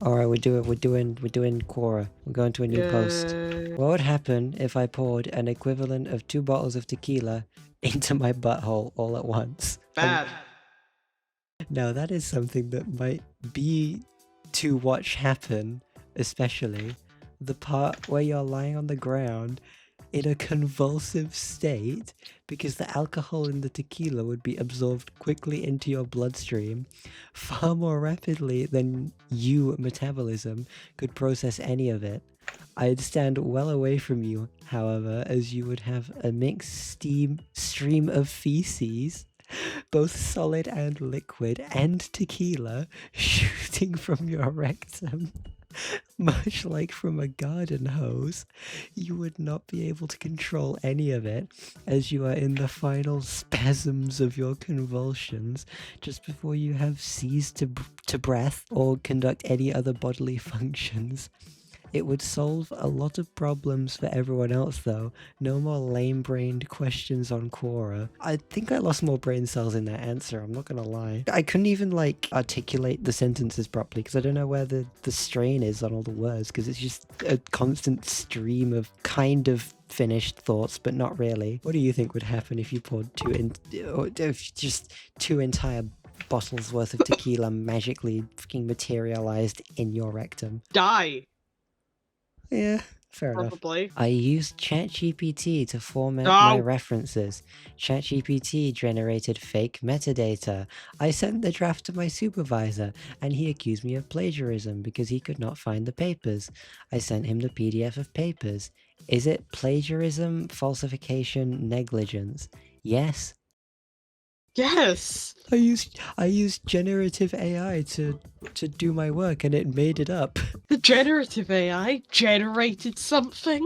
Alright, we're doing Quora. We're going to a new post. What would happen if I poured an equivalent of 2 bottles of tequila into my butthole all at once? Bad. Now that is something that might be to watch happen, especially the part where you're lying on the ground in a convulsive state because the alcohol in the tequila would be absorbed quickly into your bloodstream far more rapidly than you metabolism could process any of it. I'd stand well away from you, however, as you would have a mixed stream of feces, both solid and liquid, and tequila shooting from your rectum. Much like from a garden hose, you would not be able to control any of it as you are in the final spasms of your convulsions just before you have ceased to breath or conduct any other bodily functions. It would solve a lot of problems for everyone else though. No more lame-brained questions on Quora. I think I lost more brain cells in that answer, I'm not gonna lie. I couldn't even like articulate the sentences properly because I don't know where the strain is on all the words because it's just a constant stream of kind of finished thoughts, but not really. What do you think would happen if you poured just two entire bottles worth of tequila magically freaking materialized in your rectum? Die. Yeah, fair Probably. enough. I used ChatGPT to format my No. references. ChatGPT generated fake metadata. I sent the draft to my supervisor, and he accused me of plagiarism because he could not find the papers. I sent him the PDF of papers. Is it plagiarism, falsification, negligence? Yes. Yes. I used generative AI to do my work, and it made it up. The generative AI generated something?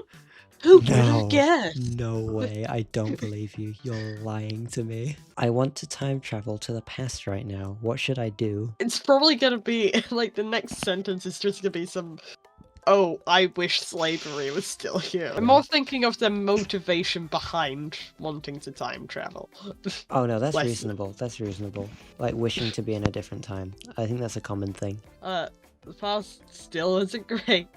Who would have guessed? No way, I don't believe you. You're lying to me. I want to time travel to the past right now. What should I do? It's probably gonna be, like, the next sentence is just gonna be some, oh, I wish slavery was still here. I'm more thinking of the motivation behind wanting to time travel. Oh no, that's Less- reasonable. That's reasonable. Like wishing to be in a different time. I think that's a common thing. The past still isn't great.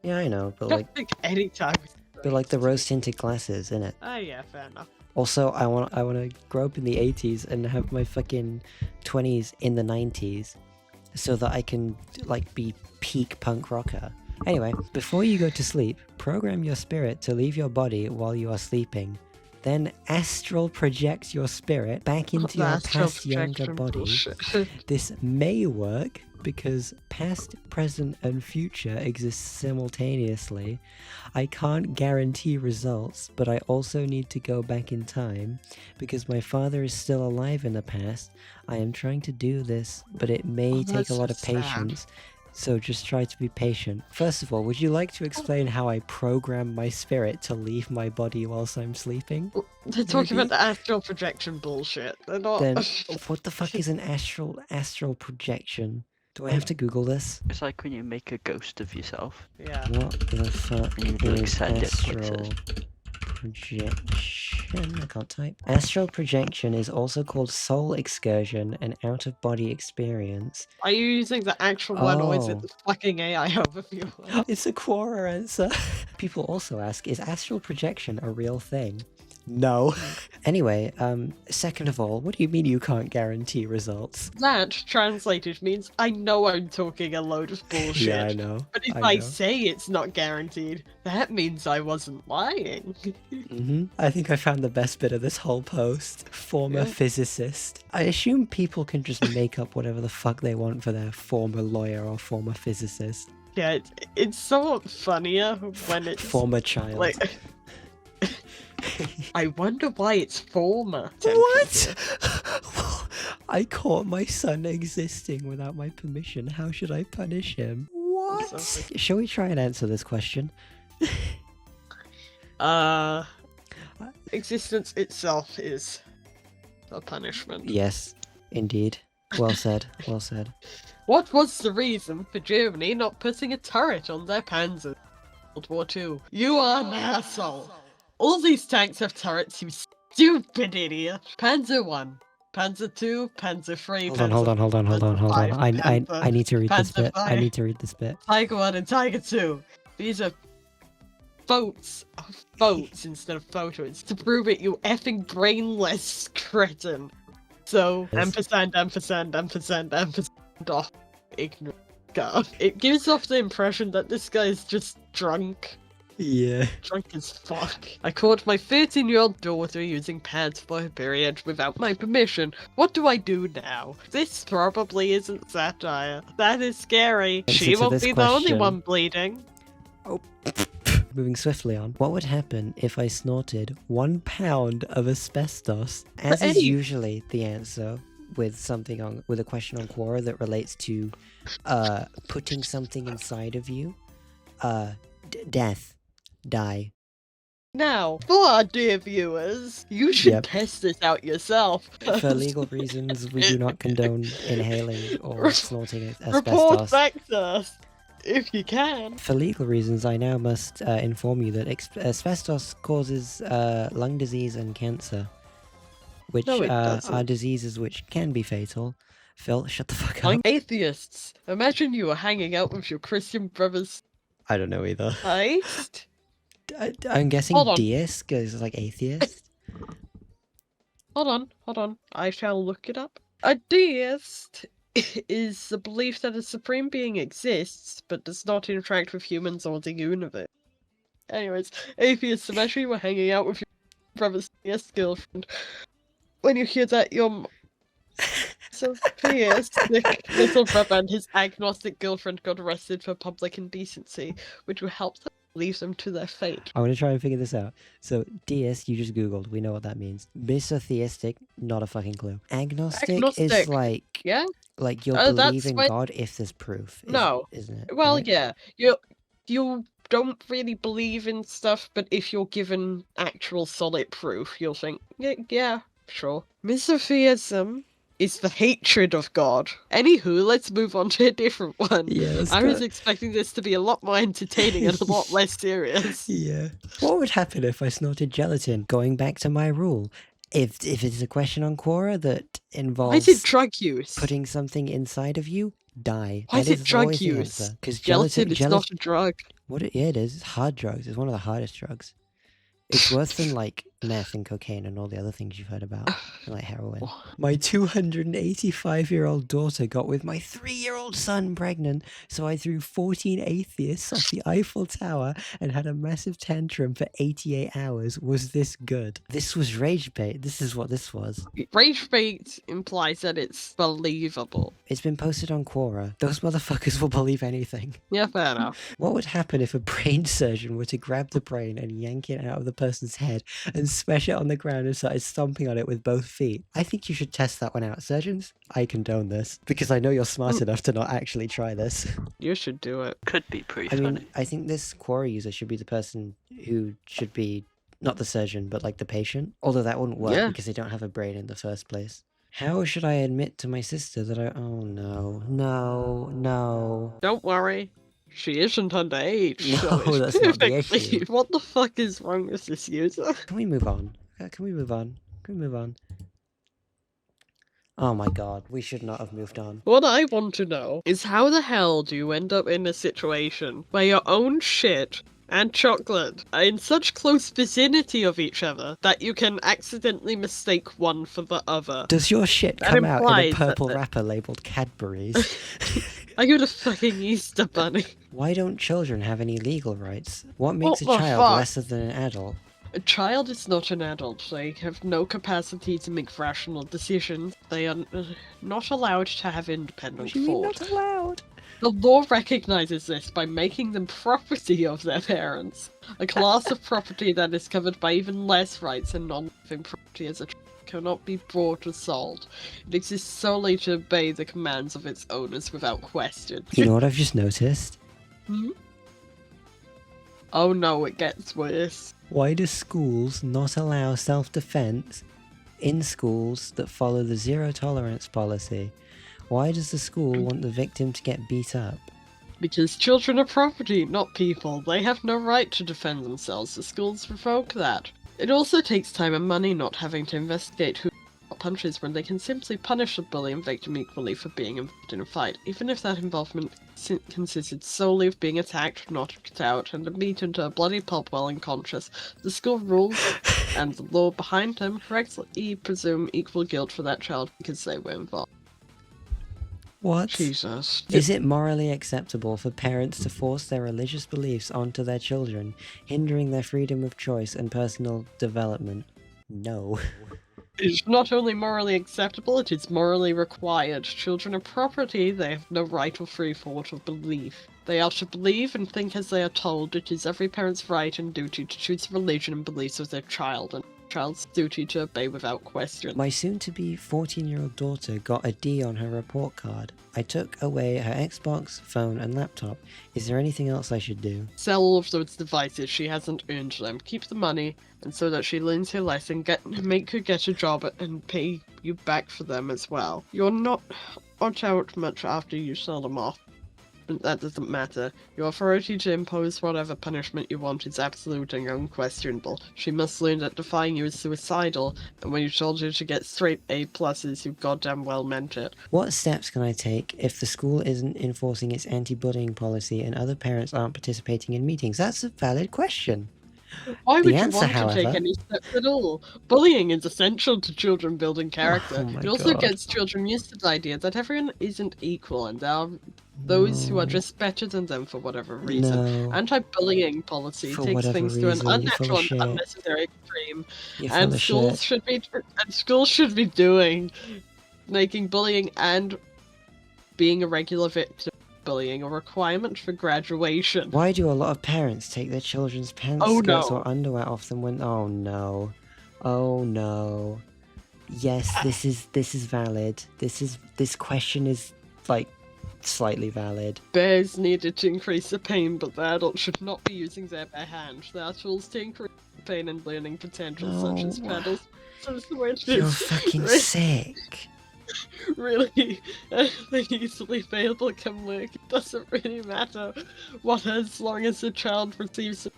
Yeah, I know, but I like, don't think any time is but like the rose-tinted glasses, innit? Oh yeah, fair enough. Also, I want to grow up in the 80s and have my fucking 20s in the 90s so that I can like be peak punk rocker. Anyway, before you go to sleep, program your spirit to leave your body while you are sleeping. Then astral project your spirit back into your past younger body. This may work because past, present, and future exist simultaneously. I can't guarantee results, but I also need to go back in time because my father is still alive in the past. I am trying to do this, but it may take a lot of patience. So just try to be patient. First of all, would you like to explain how I program my spirit to leave my body whilst I'm sleeping? They're talking about the astral projection bullshit. They're not. Then what the fuck is an astral projection? Do I have to Google this? It's like when you make a ghost of yourself. Yeah. What the fuck And you like is send it what it astral says. projection? I can't type. Astral projection is also called soul excursion and out-of-body experience. Are you using the actual one or is it the fucking AI overview? It's a Quora answer. People also ask, is astral projection a real thing? No. Anyway, second of all, what do you mean you can't guarantee results? That, translated, means I know I'm talking a load of bullshit. Yeah, I know. But if I say it's not guaranteed, that means I wasn't lying. I think I found the best bit of this whole post. Former physicist. I assume people can just make up whatever the fuck they want for their former lawyer or former physicist. Yeah, it's somewhat funnier when it's former child. like... I wonder why it's former. What? I caught my son existing without my permission. How should I punish him? What? Shall we try and answer this question? Existence itself is a punishment. Yes, indeed. Well said. Well said. What was the reason for Germany not putting a turret on their Panzers in World War II? You are an asshole. All these tanks have turrets, you stupid idiot. Panzer 1. Panzer 2, Panzer 3, Hold on. Panzer I need to read this Panzer bit. I 5. need to read this bit. Tiger 1 and Tiger 2. These are votes instead of photos. To prove it, you effing brainless cretin. So, Yes. ampersand off. Ignorant God. It gives off the impression that this guy is just drunk. Yeah. Drunk as fuck. I caught my 13-year-old daughter using pads for her period without my permission. What do I do now? This probably isn't satire. That is scary. Answer She to won't this be the only question. one bleeding. Moving swiftly on. What would happen if I snorted 1 pound of asbestos? As is Eddie. usually the answer with something on with a question on Quora that relates to putting something inside of you. Death. Die. Now, for our dear viewers, you should Yep. test this out yourself. For legal reasons, we do not condone inhaling or snorting Report asbestos. back to us if you can. For legal reasons, I now must inform you that asbestos causes lung disease and cancer, which No, it are doesn't. diseases which can be fatal. Phil, shut the fuck up. Like atheists. Imagine you were hanging out with your Christian brothers. I don't know either. Heist? I'm guessing Hold on. deist is like atheist. Hold on. I shall look it up. A deist is the belief that a supreme being exists, but does not interact with humans or the universe. Anyways, atheists, imagine you were hanging out with your brother's girlfriend. When you hear that your theistic little brother and his agnostic girlfriend got arrested for public indecency, which will help them leave them to their fate. I'm gonna try and figure this out. So deist, you just googled. We know what that means. Misotheistic, not a fucking clue. Agnostic is Agnostic. like Yeah? you'll Oh, believe that's in when- God if there's proof. No. Isn't it? Well, right? yeah. You don't really believe in stuff, but if you're given actual solid proof, you'll think, yeah, sure. Misotheism is the hatred of God. Anywho, let's move on to a different one. Yeah, let's I go. was expecting this to be a lot more entertaining and a lot less serious. Yeah. What would happen if I snorted gelatin? Going back to my rule, if it's a question on Quora that Why involves is it drug use? putting something inside of you, die. Why is That it drug always the use? answer. 'Cause Gelatin is not a drug. Yeah, it is. It's hard drugs. It's one of the hardest drugs. It's worse than like meth and cocaine and all the other things you've heard about, and, like heroin. My 285-year-old daughter got with my 3-year-old son pregnant, so I threw 14 atheists off the Eiffel Tower and had a massive tantrum for 88 hours. Was this good? This was rage bait. This is what this was. Rage bait implies that it's believable. It's been posted on Quora. Those motherfuckers will believe anything. Yeah, fair enough. What would happen if a brain surgeon were to grab the brain and yank it out of the person's head and smash it on the ground and started stomping on it with both feet? I think you should test that one out, surgeons. I condone this because I know you're smart enough to not actually try this. You should do it. Could be pretty I funny. mean, I think this Quora user should be the person who should be not the surgeon, but like the patient. Although that wouldn't work Yeah. because they don't have a brain in the first place. How should I admit to my sister that oh no. Don't worry. She isn't underage. so No, it's that's not the perfectly- issue. What the fuck is wrong with this user? Can we move on? Can we move on? Oh my god, we should not have moved on. What I want to know is how the hell do you end up in a situation where your own shit and chocolate are in such close vicinity of each other that you can accidentally mistake one for the other? Does your shit That come out in a implies that purple the- wrapper labeled Cadbury's? Are you the fucking Easter Bunny? Why don't children have any legal rights? What makes What a the child fuck? lesser than an adult? A child is not an adult. They have no capacity to make rational decisions. They are not allowed to have independent thought. allowed? The law recognizes this by making them property of their parents. A class of property that is covered by even less rights than non-living property as a child cannot be brought or sold. It exists solely to obey the commands of its owners without question. You know what I've just noticed? Hmm? Oh no, it gets worse. Why do schools not allow self-defense in schools that follow the zero tolerance policy? Why does the school want the victim to get beat up? Because children are property, not people. They have no right to defend themselves. The schools revoke that. It also takes time and money not having to investigate who punches when they can simply punish the bully and victim equally for being involved in a fight, even if that involvement consisted solely of being attacked, knocked out, and beaten into a bloody pulp while unconscious. The school rules and the law behind them correctly presume equal guilt for that child because they were involved. What? Jesus. Is it morally acceptable for parents to force their religious beliefs onto their children, hindering their freedom of choice and personal development? No. It's not only morally acceptable, it is morally required. Children are property, they have no right or free thought or belief. They are to believe and think as they are told. It is every parent's right and duty to choose the religion and beliefs of their child, and the child's duty to obey without question. My soon-to-be 14-year-old daughter got a D on her report card. I took away her Xbox, phone, and laptop. Is there anything else I should do? Sell all of those devices, she hasn't earned them. Keep the money, and so that she learns her lesson, make her get a job and pay you back for them as well. You're not out much after you sell them off. But that doesn't matter. Your authority to impose whatever punishment you want is absolute and unquestionable. She must learn that defying you is suicidal, and when you told her to get straight A+, you goddamn well meant it. What steps can I take if the school isn't enforcing its anti-bullying policy and other parents aren't participating in meetings? That's a valid question. Why would The you answer, want to however- take any steps at all? Bullying is essential to children building character. Oh my It also God. gets children used to the idea that everyone isn't equal and there are those who are No. just better than them for whatever reason. No. Anti-bullying policy For takes whatever things to an reason, you're full of unnatural and shit. unnecessary extreme. You're full And of schools shit. should be doing making bullying and being a regular victim of bullying a requirement for graduation. Why do a lot of parents take their children's pants, Oh, skirts, no. or underwear off them when? Oh no. Oh no. Yes, this is valid. This question is like slightly valid. Bears needed to increase the pain, but the adults should not be using their bare hands. There are tools to increase the pain and learning potential, such as No. pedals, some switches. You're fucking sick. Really, anything easily available can work. It doesn't really matter what, as long as the child receives a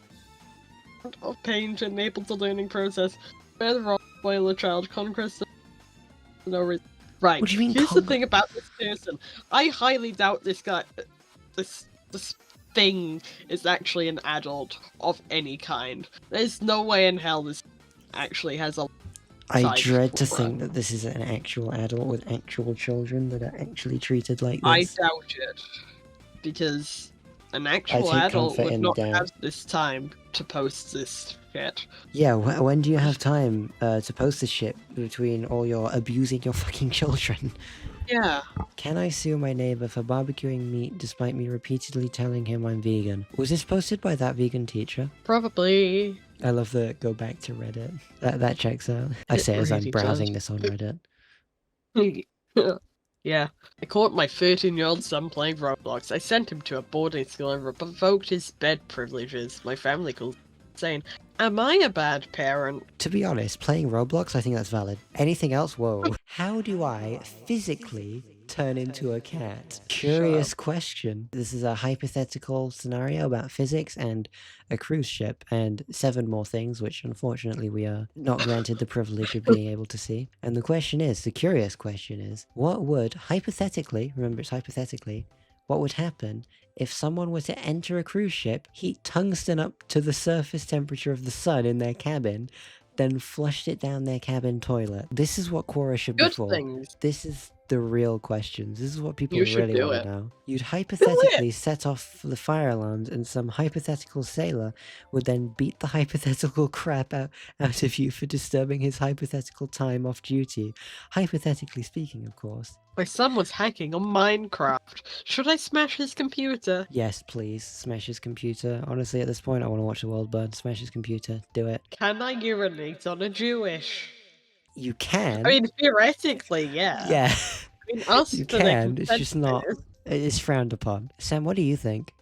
amount of pain to enable the learning process. Where the wrong while the child conquers no reason. Right. What do you mean Here's the thing about this person. I highly doubt this guy, this thing is actually an adult of any kind. There's no way in hell this actually has a. I Side dread to Quora. think that this is an actual adult with actual children that are actually treated like I this. doubt it, because an actual take adult comfort would in not doubt. have this time to post this shit. Yeah, when do you have time to post this shit between all your abusing your fucking children? Yeah. Can I sue my neighbor for barbecuing meat despite me repeatedly telling him I'm vegan? Was this posted by that vegan teacher? Probably. I love the go back to Reddit. That checks out. I It say as I'm really browsing does. this on Reddit. Yeah. I caught my 13-year-old son playing Roblox. I sent him to a boarding school and revoked his bed privileges. My family called saying, "Am I a bad parent?" To be honest, playing Roblox, I think that's valid. Anything else, whoa. How do I physically turn into a cat? Curious question. This is a hypothetical scenario about physics and a cruise ship and 7 more things, which unfortunately we are not granted the privilege of being able to see. And the question is, the curious question is, what would, hypothetically, remember it's hypothetically, what would happen if someone were to enter a cruise ship, heat tungsten up to the surface temperature of the sun in their cabin, then flushed it down their cabin toilet? This is what Quora should be Good for. things. This is the real questions. This is what people You should really do want it. to know. You'd hypothetically set off the fire alarms and some hypothetical sailor would then beat the hypothetical crap out of you for disturbing his hypothetical time off duty. Hypothetically speaking, of course. My son was hacking on Minecraft. Should I smash his computer? Yes, please. Smash his computer. Honestly, at this point, I want to watch the world burn. Smash his computer. Do it. Can I urinate on a Jewish? You can. I mean, theoretically, yeah. yeah. I mean, us You for the can. It's just not. consensus. It's frowned upon. Sam, what do you think?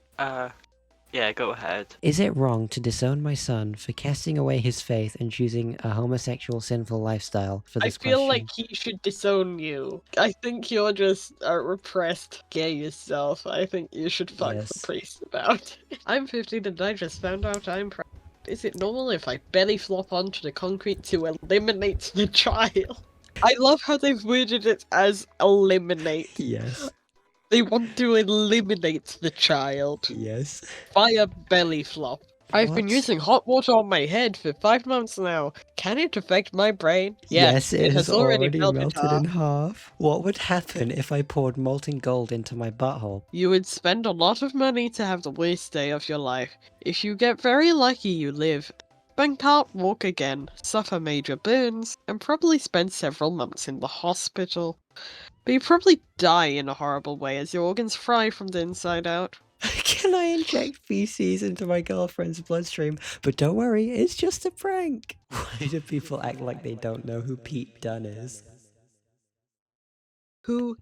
Yeah, go ahead. Is it wrong to disown my son for casting away his faith and choosing a homosexual sinful lifestyle for I this feel question? like he should disown you. I think you're just a repressed gay yourself. I think you should fuck Yes. the priest about it. I'm 15 and I just found out I'm proud. Is it normal if I belly flop onto the concrete to eliminate the child? I love how they've worded it as eliminate. Yes. They want to eliminate the child Yes. via belly flop. I've been What? using hot water on my head for 5 months now. Can it affect my brain? Yes, it has already melted melted half. in half. What would happen if I poured molten gold into my butthole? You would spend a lot of money to have the worst day of your life. If you get very lucky, you live, but can't walk again, suffer major burns, and probably spend several months in the hospital. But you probably die in a horrible way as your organs fry from the inside out. Can I inject feces into my girlfriend's bloodstream? But don't worry, it's just a prank. Why do people act like they don't know who Pete Dunne is? Who